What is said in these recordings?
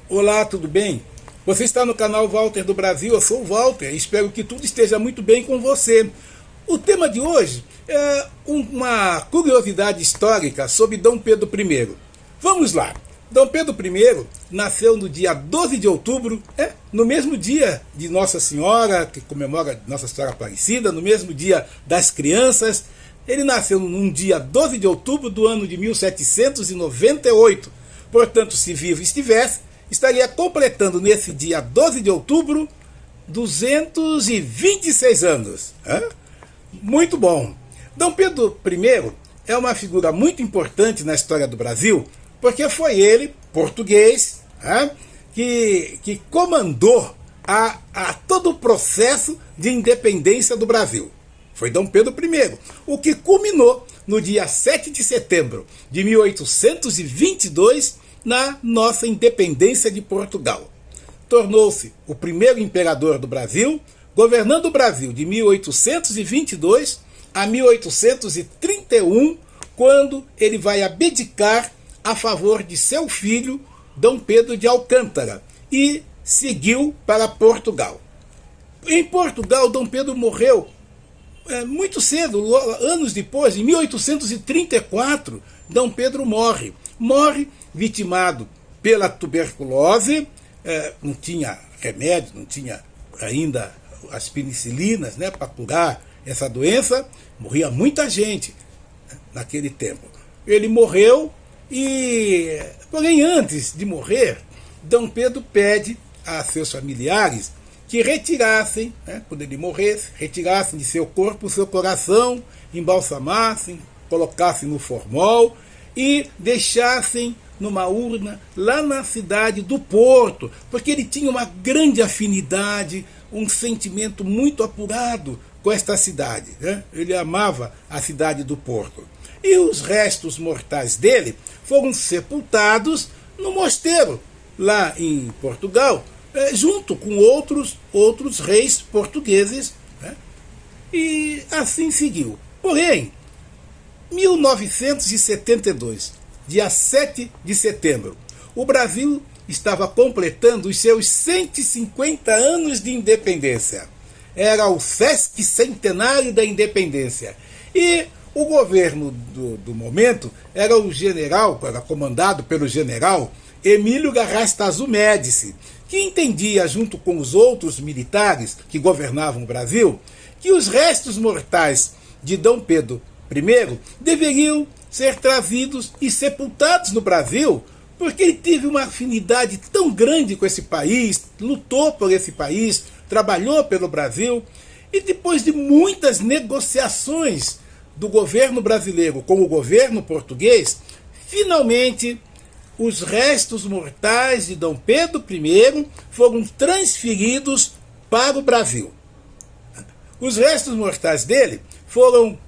Olá, tudo bem? Você está no canal Walter do Brasil, eu sou o Walter e espero que tudo esteja muito bem com você. O tema de hoje é uma curiosidade histórica sobre Dom Pedro I. Vamos lá! Dom Pedro I nasceu no dia 12 de outubro, no mesmo dia de Nossa Senhora, que comemora Nossa Senhora Aparecida, no mesmo dia das crianças. Ele nasceu num dia 12 de outubro do ano de 1798. Portanto, se vivo estivesse, estaria completando nesse dia 12 de outubro 226 anos. Muito bom! Dom Pedro I é uma figura muito importante na história do Brasil, porque foi ele, português, que comandou a todo o processo de independência do Brasil. Foi Dom Pedro I, o que culminou no dia 7 de setembro de 1822, na nossa independência de Portugal. Tornou-se o primeiro imperador do Brasil, governando o Brasil de 1822 a 1831, quando ele vai abdicar a favor de seu filho, Dom Pedro de Alcântara, e seguiu para Portugal. Em Portugal, Dom Pedro morreu muito cedo, anos depois, em 1834, Dom Pedro morre. Morre vitimado pela tuberculose, não tinha remédio, não tinha ainda as penicilinas para curar essa doença, morria muita gente naquele tempo. Ele morreu porém, antes de morrer, Dom Pedro pede a seus familiares que retirassem, quando ele morresse, retirassem de seu corpo o seu coração, embalsamassem, colocassem no formol e deixassem numa urna lá na cidade do Porto, porque ele tinha uma grande afinidade, um sentimento muito apurado com esta cidade. Ele amava a cidade do Porto. E os restos mortais dele foram sepultados no mosteiro, lá em Portugal, junto com outros reis portugueses, e assim seguiu. Porém, 1972, dia 7 de setembro, o Brasil estava completando os seus 150 anos de independência. Era o sesquicentenário da independência. E o governo do momento era era comandado pelo general Emílio Garrastazu Médici, que entendia, junto com os outros militares que governavam o Brasil, que os restos mortais de Dom Pedro I deveriam ser trazidos e sepultados no Brasil, porque ele teve uma afinidade tão grande com esse país, lutou por esse país, trabalhou pelo Brasil, e depois de muitas negociações do governo brasileiro com o governo português, finalmente os restos mortais de Dom Pedro I foram transferidos para o Brasil. Os restos mortais dele foram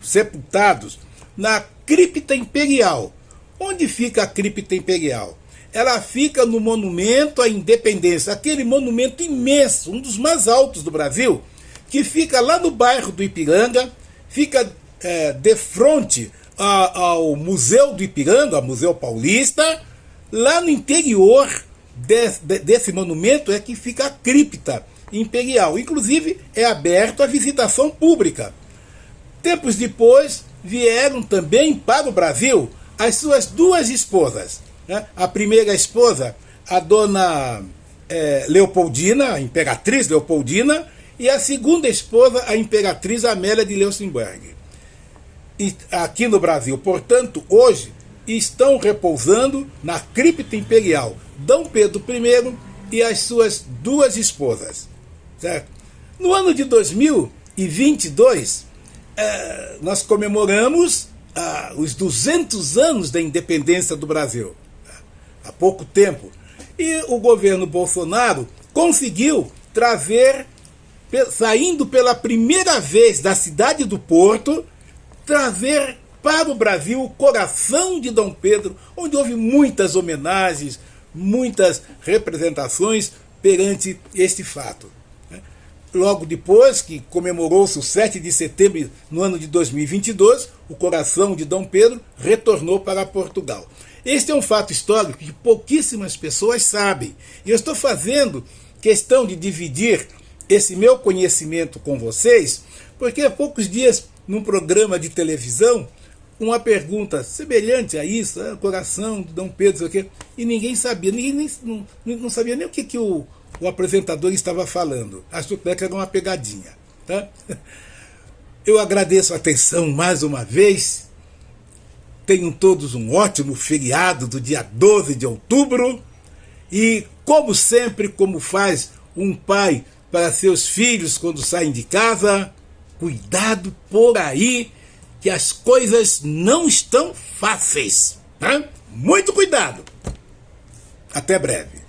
sepultados na Cripta Imperial. Onde fica a Cripta Imperial? Ela fica no Monumento à Independência, aquele monumento imenso, um dos mais altos do Brasil, que fica lá no bairro do Ipiranga, fica de frente ao Museu do Ipiranga, ao Museu Paulista. Lá no interior desse monumento é que fica a Cripta Imperial. Inclusive, é aberto à visitação pública. Tempos depois, vieram também para o Brasil as suas duas esposas. A primeira esposa, a dona Leopoldina, a imperatriz Leopoldina, e a segunda esposa, a imperatriz Amélia de Leuchtenberg. E aqui no Brasil, portanto, hoje, estão repousando na Cripta Imperial Dom Pedro I e as suas duas esposas. Certo? No ano de 2022, nós comemoramos os 200 anos da independência do Brasil. Há pouco tempo. E o governo Bolsonaro conseguiu trazer, saindo pela primeira vez da cidade do Porto, trazer para o Brasil o coração de Dom Pedro, onde houve muitas homenagens, muitas representações perante este fato. Logo depois que comemorou-se o 7 de setembro no ano de 2022, o coração de Dom Pedro retornou para Portugal. Este é um fato histórico que pouquíssimas pessoas sabem. E eu estou fazendo questão de dividir esse meu conhecimento com vocês, porque há poucos dias, num programa de televisão, uma pergunta semelhante a isso, coração de Dom Pedro, sei o quê, e ninguém sabia, não sabia nem o que o apresentador estava falando. Acho que era uma pegadinha. Tá? Eu agradeço a atenção mais uma vez. Tenham todos um ótimo feriado do dia 12 de outubro. E, como sempre, como faz um pai para seus filhos quando saem de casa, cuidado por aí, que as coisas não estão fáceis. Tá? Muito cuidado. Até breve.